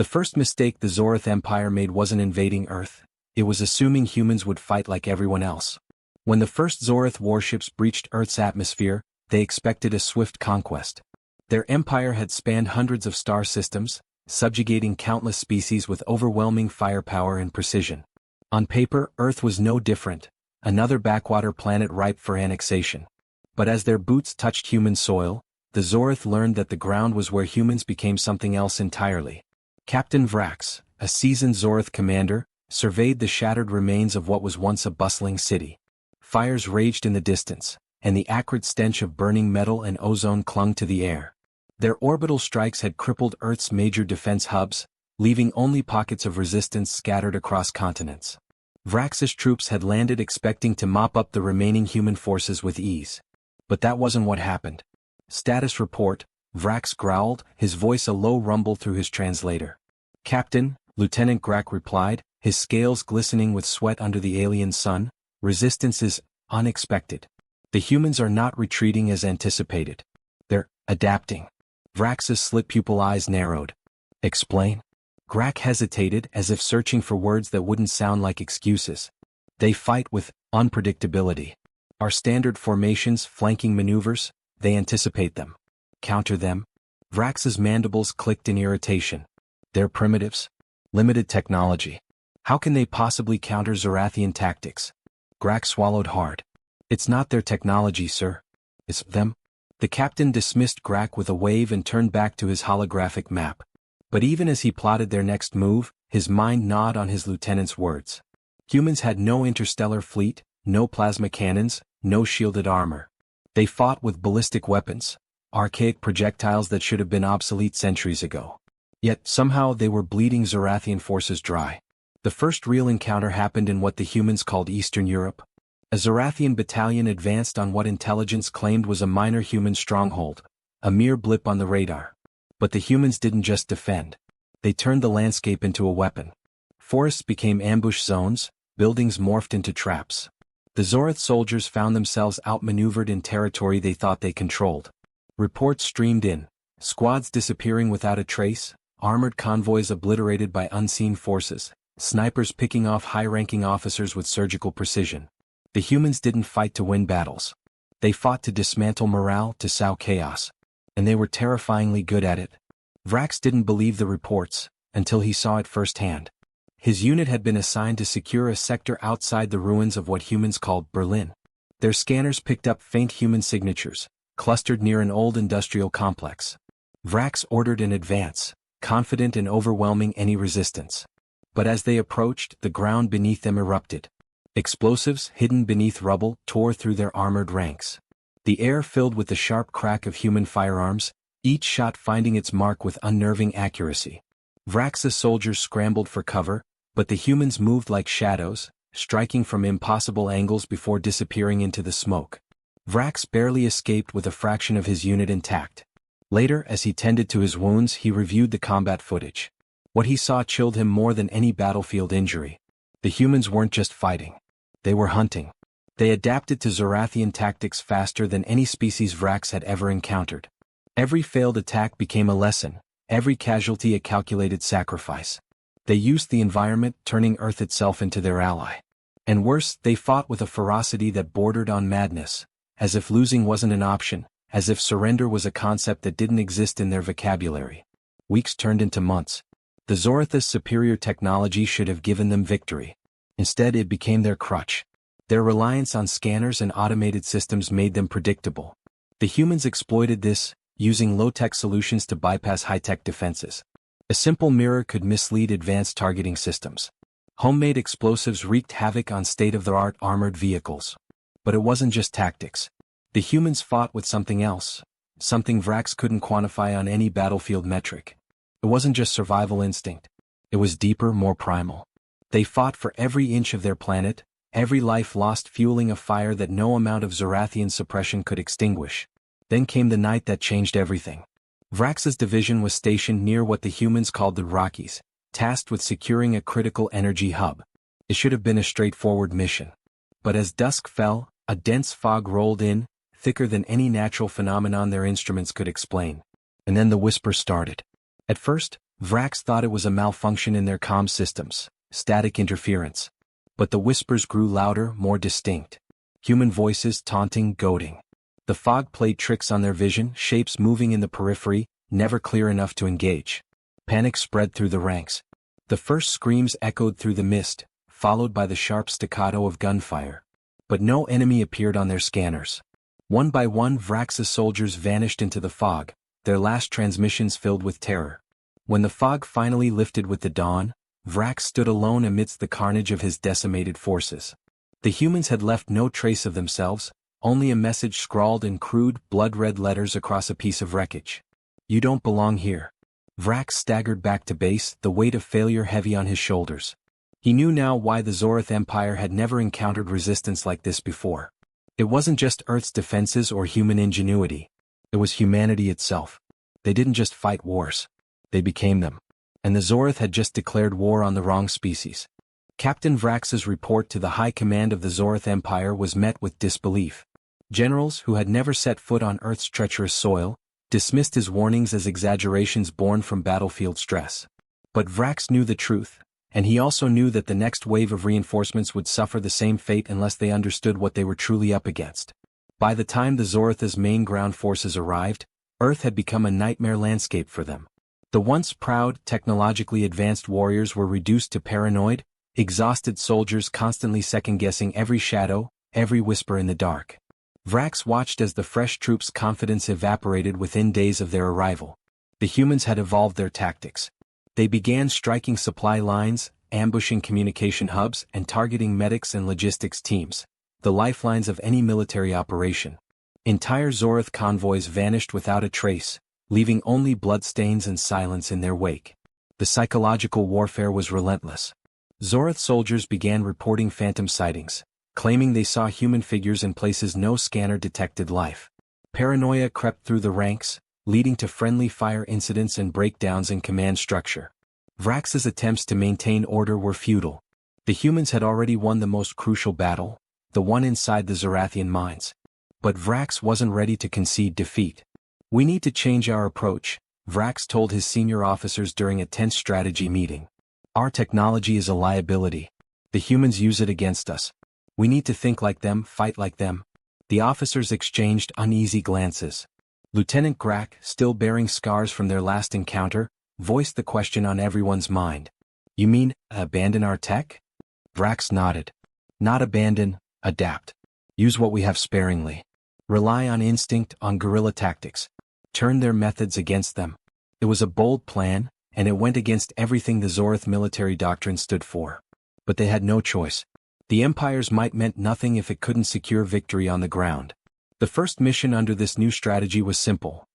The first mistake the Zorith Empire made wasn't invading Earth, it was assuming humans would fight like everyone else. When the first Zorith warships breached Earth's atmosphere, they expected a swift conquest. Their empire had spanned hundreds of star systems, subjugating countless species with overwhelming firepower and precision. On paper, Earth was no different, another backwater planet ripe for annexation. But as their boots touched human soil, the Zorith learned that the ground was where humans became something else entirely. Captain Vrax, a seasoned Zorith commander, surveyed the shattered remains of what was once a bustling city. Fires raged in the distance, and the acrid stench of burning metal and ozone clung to the air. Their orbital strikes had crippled Earth's major defense hubs, leaving only pockets of resistance scattered across continents. Vrax's troops had landed expecting to mop up the remaining human forces with ease. But that wasn't what happened. Status report, Vrax growled, his voice a low rumble through his translator. Captain, Lieutenant Grak replied, his scales glistening with sweat under the alien sun, resistance is unexpected. The humans are not retreating as anticipated. They're adapting. Vrax's slit-pupil eyes narrowed. Explain? Grak hesitated as if searching for words that wouldn't sound like excuses. They fight with unpredictability. Our standard formations, flanking maneuvers, they anticipate them. Counter them? Vrax's mandibles clicked in irritation. They're primitives. Limited technology. How can they possibly counter Zorathian tactics? Grak swallowed hard. It's not their technology, sir. It's them. The captain dismissed Grak with a wave and turned back to his holographic map. But even as he plotted their next move, his mind gnawed on his lieutenant's words. Humans had no interstellar fleet, no plasma cannons, no shielded armor. They fought with ballistic weapons, archaic projectiles that should have been obsolete centuries ago. Yet somehow they were bleeding Zorathian forces dry. The first real encounter happened in what the humans called Eastern Europe. A Zorathian battalion advanced on what intelligence claimed was a minor human stronghold, a mere blip on the radar. But the humans didn't just defend. They turned the landscape into a weapon. Forests became ambush zones, buildings morphed into traps. The Zorith soldiers found themselves outmaneuvered in territory they thought they controlled. Reports streamed in, squads disappearing without a trace, armored convoys obliterated by unseen forces, snipers picking off high-ranking officers with surgical precision. The humans didn't fight to win battles. They fought to dismantle morale, to sow chaos. And they were terrifyingly good at it. Vrax didn't believe the reports, until he saw it firsthand. His unit had been assigned to secure a sector outside the ruins of what humans called Berlin. Their scanners picked up faint human signatures, clustered near an old industrial complex. Vrax ordered in advance, confident in overwhelming any resistance. But as they approached, the ground beneath them erupted. Explosives, hidden beneath rubble, tore through their armored ranks. The air filled with the sharp crack of human firearms, each shot finding its mark with unnerving accuracy. Vrax's soldiers scrambled for cover, but the humans moved like shadows, striking from impossible angles before disappearing into the smoke. Vrax barely escaped with a fraction of his unit intact. Later, as he tended to his wounds, he reviewed the combat footage. What he saw chilled him more than any battlefield injury. The humans weren't just fighting. They were hunting. They adapted to Zorathian tactics faster than any species Vrax had ever encountered. Every failed attack became a lesson, every casualty a calculated sacrifice. They used the environment, turning Earth itself into their ally. And worse, they fought with a ferocity that bordered on madness, as if losing wasn't an option, as if surrender was a concept that didn't exist in their vocabulary. Weeks turned into months. The Zoritha's superior technology should have given them victory. Instead, it became their crutch. Their reliance on scanners and automated systems made them predictable. The humans exploited this, using low-tech solutions to bypass high-tech defenses. A simple mirror could mislead advanced targeting systems. Homemade explosives wreaked havoc on state-of-the-art armored vehicles. But it wasn't just tactics. The humans fought with something else, something Vrax couldn't quantify on any battlefield metric. It wasn't just survival instinct. It was deeper, more primal. They fought for every inch of their planet, every life lost fueling a fire that no amount of Zorathian suppression could extinguish. Then came the night that changed everything. Vrax's division was stationed near what the humans called the Rockies, tasked with securing a critical energy hub. It should have been a straightforward mission. But as dusk fell, a dense fog rolled in, thicker than any natural phenomenon their instruments could explain. And then the whisper started. At first, Vrax thought it was a malfunction in their comm systems, static interference. But the whispers grew louder, more distinct. Human voices taunting, goading. The fog played tricks on their vision, shapes moving in the periphery, never clear enough to engage. Panic spread through the ranks. The first screams echoed through the mist, followed by the sharp staccato of gunfire. But no enemy appeared on their scanners. One by one, Vrax's soldiers vanished into the fog, their last transmissions filled with terror. When the fog finally lifted with the dawn, Vrax stood alone amidst the carnage of his decimated forces. The humans had left no trace of themselves, only a message scrawled in crude, blood-red letters across a piece of wreckage. "You don't belong here." Vrax staggered back to base, the weight of failure heavy on his shoulders. He knew now why the Zorth Empire had never encountered resistance like this before. It wasn't just Earth's defenses or human ingenuity. It was humanity itself. They didn't just fight wars. They became them. And the Zorth had just declared war on the wrong species. Captain Vrax's report to the high command of the Zorth Empire was met with disbelief. Generals who had never set foot on Earth's treacherous soil dismissed his warnings as exaggerations born from battlefield stress. But Vrax knew the truth, and he also knew that the next wave of reinforcements would suffer the same fate unless they understood what they were truly up against. By the time the Zorth's main ground forces arrived, Earth had become a nightmare landscape for them. The once proud, technologically advanced warriors were reduced to paranoid, exhausted soldiers constantly second-guessing every shadow, every whisper in the dark. Vrax watched as the fresh troops' confidence evaporated within days of their arrival. The humans had evolved their tactics. They began striking supply lines, ambushing communication hubs, and targeting medics and logistics teams, the lifelines of any military operation. Entire Zorth convoys vanished without a trace, leaving only bloodstains and silence in their wake. The psychological warfare was relentless. Zorth soldiers began reporting phantom sightings, claiming they saw human figures in places no scanner detected life. Paranoia crept through the ranks, leading to friendly fire incidents and breakdowns in command structure. Vrax's attempts to maintain order were futile. The humans had already won the most crucial battle, the one inside the Zorathian mines. But Vrax wasn't ready to concede defeat. "We need to change our approach," Vrax told his senior officers during a tense strategy meeting. "Our technology is a liability. The humans use it against us. We need to think like them, fight like them." The officers exchanged uneasy glances. Lieutenant Grack, still bearing scars from their last encounter, voiced the question on everyone's mind. "You mean, abandon our tech?" Vrax nodded. "Not abandon, adapt. Use what we have sparingly. Rely on instinct, on guerrilla tactics. Turn their methods against them." It was a bold plan, and it went against everything the Zorth military doctrine stood for. But they had no choice. The Empire's might meant nothing if it couldn't secure victory on the ground. The first mission under this new strategy was simple.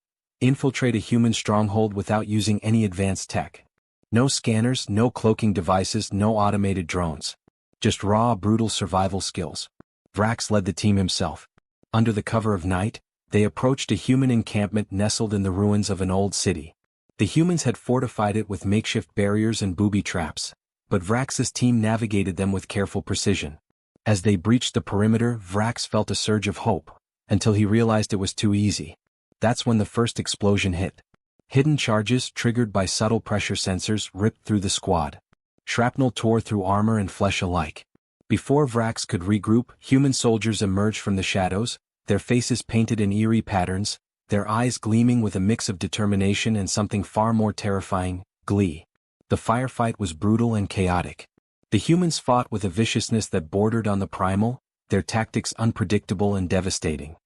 Infiltrate a human stronghold without using any advanced tech. No scanners, no cloaking devices, no automated drones. Just raw, brutal survival skills. Vrax led the team himself. Under the cover of night, they approached a human encampment nestled in the ruins of an old city. The humans had fortified it with makeshift barriers and booby traps, but Vrax's team navigated them with careful precision. As they breached the perimeter, Vrax felt a surge of hope, until he realized it was too easy. That's when the first explosion hit. Hidden charges, triggered by subtle pressure sensors, ripped through the squad. Shrapnel tore through armor and flesh alike. Before Vrax could regroup, human soldiers emerged from the shadows, their faces painted in eerie patterns, their eyes gleaming with a mix of determination and something far more terrifying, glee. The firefight was brutal and chaotic. The humans fought with a viciousness that bordered on the primal, their tactics unpredictable and devastating.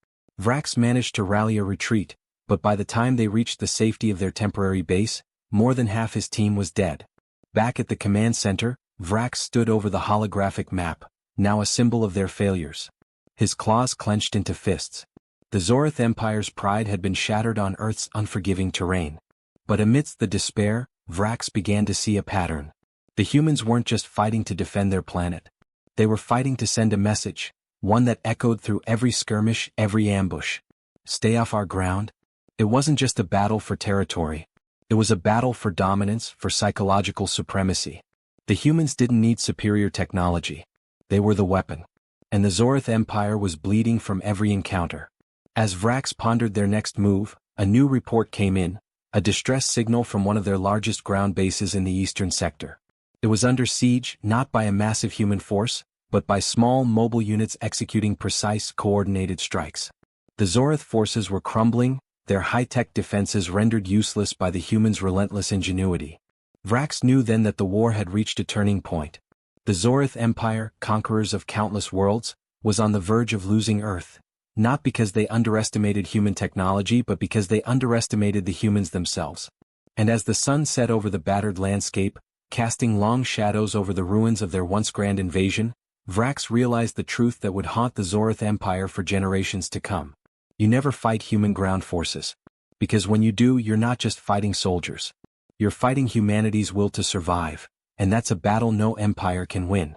Vrax managed to rally a retreat, but by the time they reached the safety of their temporary base, more than half his team was dead. Back at the command center, Vrax stood over the holographic map, now a symbol of their failures. His claws clenched into fists. The Zorth Empire's pride had been shattered on Earth's unforgiving terrain. But amidst the despair, Vrax began to see a pattern. The humans weren't just fighting to defend their planet. They were fighting to send a message, one that echoed through every skirmish, every ambush. Stay off our ground. It wasn't just a battle for territory. It was a battle for dominance, for psychological supremacy. The humans didn't need superior technology. They were the weapon. And the Zorth Empire was bleeding from every encounter. As Vrax pondered their next move, a new report came in. A distress signal from one of their largest ground bases in the eastern sector. It was under siege not by a massive human force, but by small mobile units executing precise, coordinated strikes. The Zorith forces were crumbling, their high-tech defenses rendered useless by the humans' relentless ingenuity. Vrax knew then that the war had reached a turning point. The Zorith Empire, conquerors of countless worlds, was on the verge of losing Earth, not because they underestimated human technology but because they underestimated the humans themselves. And as the sun set over the battered landscape, casting long shadows over the ruins of their once grand invasion, Vrax realized the truth that would haunt the Zorith Empire for generations to come. You never fight human ground forces. Because when you do, you're not just fighting soldiers. You're fighting humanity's will to survive, and that's a battle no empire can win.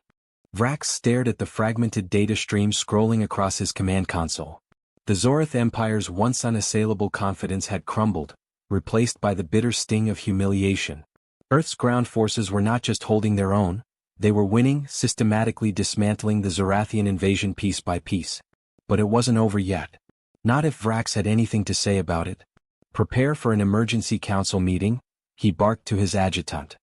Vrax stared at the fragmented data stream scrolling across his command console. The Zorith Empire's once unassailable confidence had crumbled, replaced by the bitter sting of humiliation. Earth's ground forces were not just holding their own, they were winning, systematically dismantling the Zorathian invasion piece by piece. But it wasn't over yet. Not if Vrax had anything to say about it. Prepare for an emergency council meeting, he barked to his adjutant.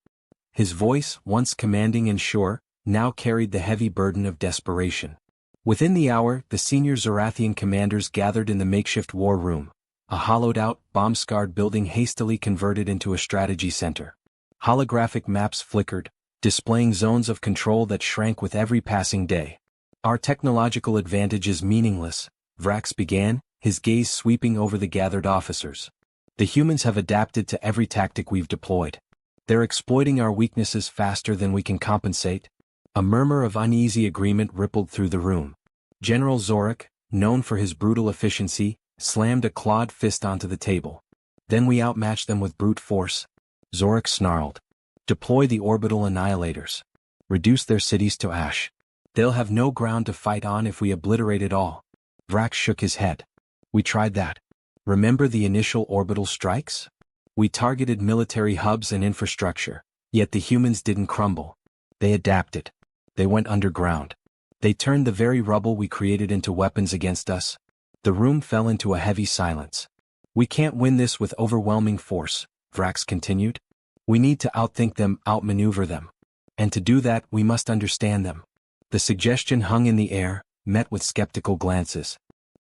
His voice, once commanding and sure, now carried the heavy burden of desperation. Within the hour, the senior Zorathian commanders gathered in the makeshift war room, a hollowed-out, bomb-scarred building hastily converted into a strategy center. Holographic maps flickered, displaying zones of control that shrank with every passing day. Our technological advantage is meaningless, Vrax began, his gaze sweeping over the gathered officers. The humans have adapted to every tactic we've deployed. They're exploiting our weaknesses faster than we can compensate. A murmur of uneasy agreement rippled through the room. General Zorik, known for his brutal efficiency, slammed a clawed fist onto the table. Then we outmatched them with brute force. Zorik snarled. Deploy the orbital annihilators. Reduce their cities to ash. They'll have no ground to fight on if we obliterate it all. Vrax shook his head. We tried that. Remember the initial orbital strikes? We targeted military hubs and infrastructure, yet the humans didn't crumble. They adapted. They went underground. They turned the very rubble we created into weapons against us. The room fell into a heavy silence. We can't win this with overwhelming force, Vrax continued. We need to outthink them, outmaneuver them. And to do that, we must understand them. The suggestion hung in the air, met with skeptical glances.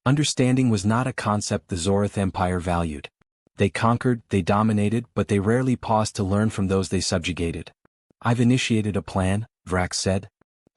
Understanding was not a concept the Zorith Empire valued. They conquered, they dominated, but they rarely paused to learn from those they subjugated. I've initiated a plan, Vrax said.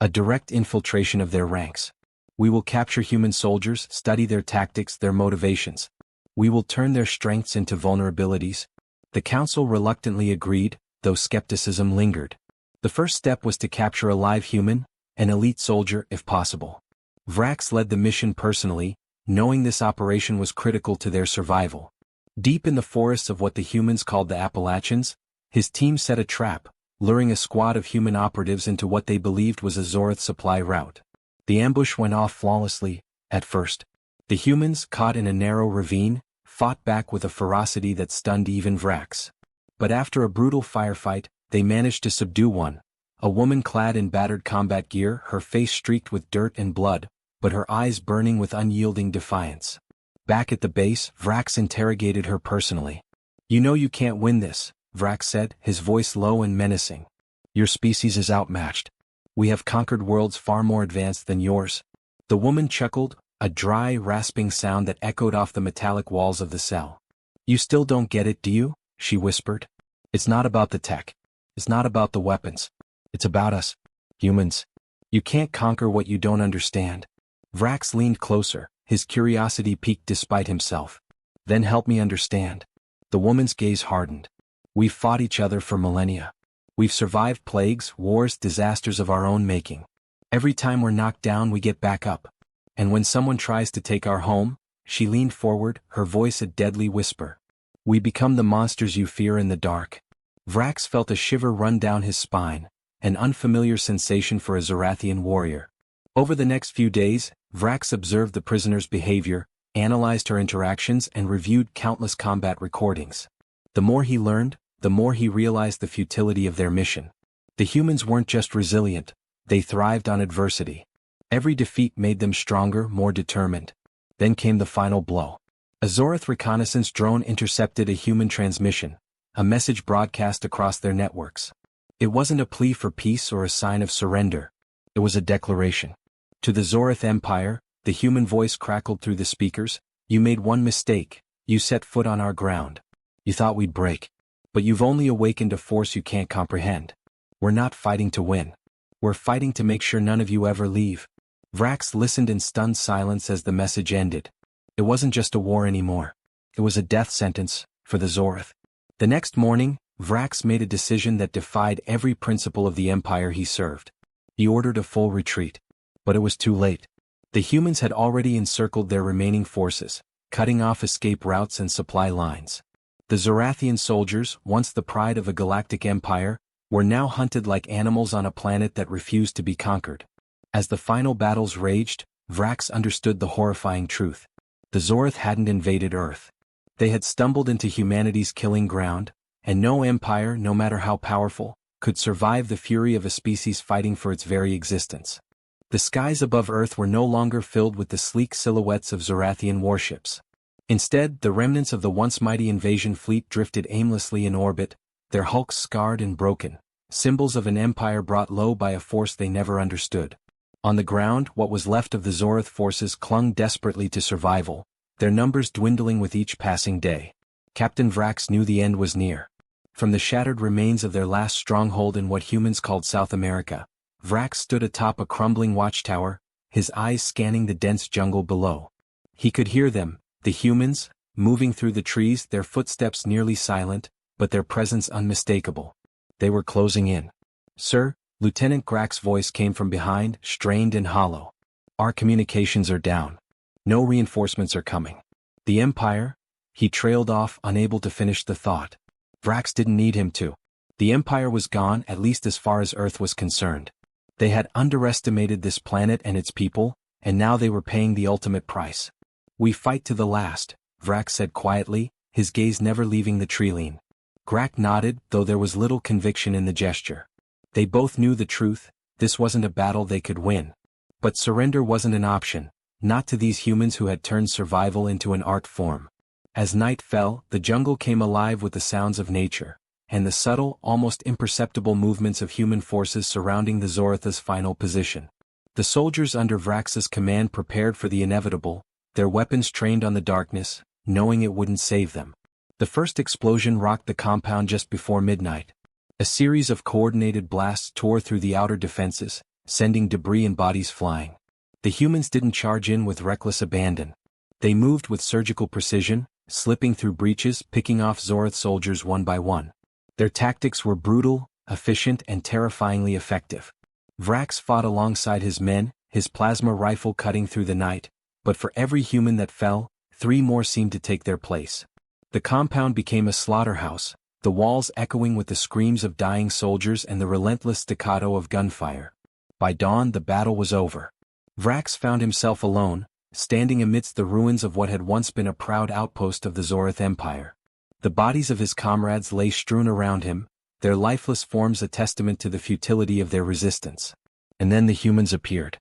A direct infiltration of their ranks. We will capture human soldiers, study their tactics, their motivations. We will turn their strengths into vulnerabilities. The council reluctantly agreed, though skepticism lingered. The first step was to capture a live human, an elite soldier if possible. Vrax led the mission personally, knowing this operation was critical to their survival. Deep in the forests of what the humans called the Appalachians, his team set a trap, luring a squad of human operatives into what they believed was a Zorith supply route. The ambush went off flawlessly, at first. The humans, caught in a narrow ravine, fought back with a ferocity that stunned even Vrax. But after a brutal firefight, they managed to subdue one. A woman clad in battered combat gear, her face streaked with dirt and blood, but her eyes burning with unyielding defiance. Back at the base, Vrax interrogated her personally. You know you can't win this, Vrax said, his voice low and menacing. Your species is outmatched. We have conquered worlds far more advanced than yours. The woman chuckled, a dry, rasping sound that echoed off the metallic walls of the cell. You still don't get it, do you? She whispered. It's not about the tech. It's not about the weapons. It's about us. Humans. You can't conquer what you don't understand. Vrax leaned closer, his curiosity piqued despite himself. Then help me understand. The woman's gaze hardened. We've fought each other for millennia. We've survived plagues, wars, disasters of our own making. Every time we're knocked down, we get back up. And when someone tries to take our home, she leaned forward, her voice a deadly whisper. We become the monsters you fear in the dark. Vrax felt a shiver run down his spine, an unfamiliar sensation for a Zorathian warrior. Over the next few days, Vrax observed the prisoner's behavior, analyzed her interactions, and reviewed countless combat recordings. The more he learned, the more he realized the futility of their mission. The humans weren't just resilient, they thrived on adversity. Every defeat made them stronger, more determined. Then came the final blow. A Zorth reconnaissance drone intercepted a human transmission, a message broadcast across their networks. It wasn't a plea for peace or a sign of surrender. It was a declaration. To the Zorth Empire, the human voice crackled through the speakers, "You made one mistake. You set foot on our ground. You thought we'd break. But you've only awakened a force you can't comprehend. We're not fighting to win. We're fighting to make sure none of you ever leave." Vrax listened in stunned silence as the message ended. It wasn't just a war anymore. It was a death sentence, for the Zorth. The next morning, Vrax made a decision that defied every principle of the empire he served. He ordered a full retreat. But it was too late. The humans had already encircled their remaining forces, cutting off escape routes and supply lines. The Zorathian soldiers, once the pride of a galactic empire, were now hunted like animals on a planet that refused to be conquered. As the final battles raged, Vrax understood the horrifying truth. The Zorth hadn't invaded Earth. They had stumbled into humanity's killing ground, and no empire, no matter how powerful, could survive the fury of a species fighting for its very existence. The skies above Earth were no longer filled with the sleek silhouettes of Zorathian warships. Instead, the remnants of the once mighty invasion fleet drifted aimlessly in orbit, their hulks scarred and broken, symbols of an empire brought low by a force they never understood. On the ground, what was left of the Zorth forces clung desperately to survival, their numbers dwindling with each passing day. Captain Vrax knew the end was near. From the shattered remains of their last stronghold in what humans called South America, Vrax stood atop a crumbling watchtower, his eyes scanning the dense jungle below. He could hear them, the humans, moving through the trees, their footsteps nearly silent, but their presence unmistakable. They were closing in. "Sir," Lieutenant Grax's voice came from behind, strained and hollow. "Our communications are down. No reinforcements are coming. The Empire—" He trailed off, unable to finish the thought. Vrax didn't need him to. The Empire was gone, at least as far as Earth was concerned. They had underestimated this planet and its people, and now they were paying the ultimate price. "We fight to the last," Vrax said quietly, his gaze never leaving the treeline. Grax nodded, though there was little conviction in the gesture. They both knew the truth, this wasn't a battle they could win. But surrender wasn't an option, not to these humans who had turned survival into an art form. As night fell, the jungle came alive with the sounds of nature, and the subtle, almost imperceptible movements of human forces surrounding the Zorth's final position. The soldiers under Vrax's command prepared for the inevitable, their weapons trained on the darkness, knowing it wouldn't save them. The first explosion rocked the compound just before midnight. A series of coordinated blasts tore through the outer defenses, sending debris and bodies flying. The humans didn't charge in with reckless abandon. They moved with surgical precision, slipping through breaches, picking off Zorth soldiers one by one. Their tactics were brutal, efficient, and terrifyingly effective. Vrax fought alongside his men, his plasma rifle cutting through the night, but for every human that fell, 3 more seemed to take their place. The compound became a slaughterhouse, the walls echoing with the screams of dying soldiers and the relentless staccato of gunfire. By dawn, the battle was over. Vrax found himself alone, standing amidst the ruins of what had once been a proud outpost of the Zorth Empire. The bodies of his comrades lay strewn around him, their lifeless forms a testament to the futility of their resistance. And then the humans appeared.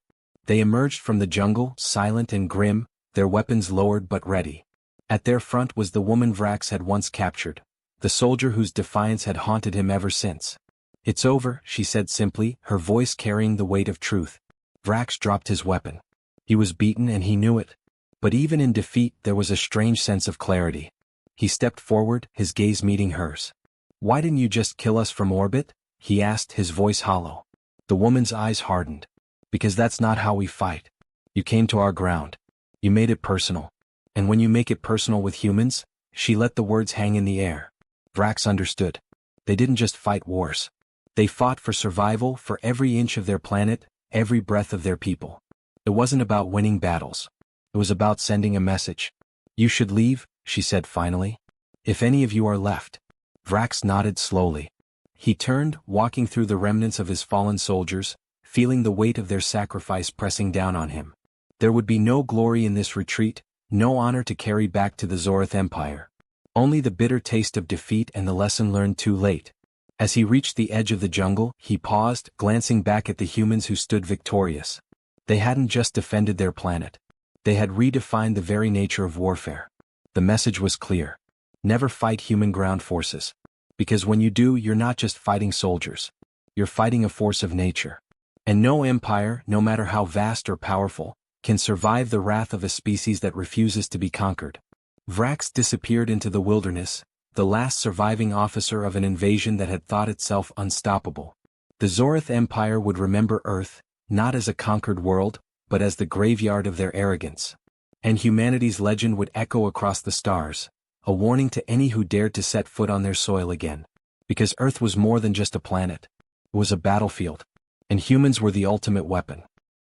They emerged from the jungle, silent and grim, their weapons lowered but ready. At their front was the woman Vrax had once captured, the soldier whose defiance had haunted him ever since. "It's over," she said simply, her voice carrying the weight of truth. Vrax dropped his weapon. He was beaten and he knew it. But even in defeat there was a strange sense of clarity. He stepped forward, his gaze meeting hers. "Why didn't you just kill us from orbit?" he asked, his voice hollow. The woman's eyes hardened. "Because that's not how we fight. You came to our ground. You made it personal. And when you make it personal with humans," she let the words hang in the air. Vrax understood. They didn't just fight wars. They fought for survival, for every inch of their planet, every breath of their people. It wasn't about winning battles. It was about sending a message. "You should leave," she said finally. "If any of you are left." Vrax nodded slowly. He turned, walking through the remnants of his fallen soldiers, feeling the weight of their sacrifice pressing down on him. There would be no glory in this retreat, no honor to carry back to the Zorth Empire. Only the bitter taste of defeat and the lesson learned too late. As he reached the edge of the jungle, he paused, glancing back at the humans who stood victorious. They hadn't just defended their planet. They had redefined the very nature of warfare. The message was clear. Never fight human ground forces. Because when you do, you're not just fighting soldiers. You're fighting a force of nature. And no empire, no matter how vast or powerful, can survive the wrath of a species that refuses to be conquered. Vrax disappeared into the wilderness, the last surviving officer of an invasion that had thought itself unstoppable. The Zorith Empire would remember Earth, not as a conquered world, but as the graveyard of their arrogance. And humanity's legend would echo across the stars, a warning to any who dared to set foot on their soil again. Because Earth was more than just a planet. It was a battlefield. And humans were the ultimate weapon.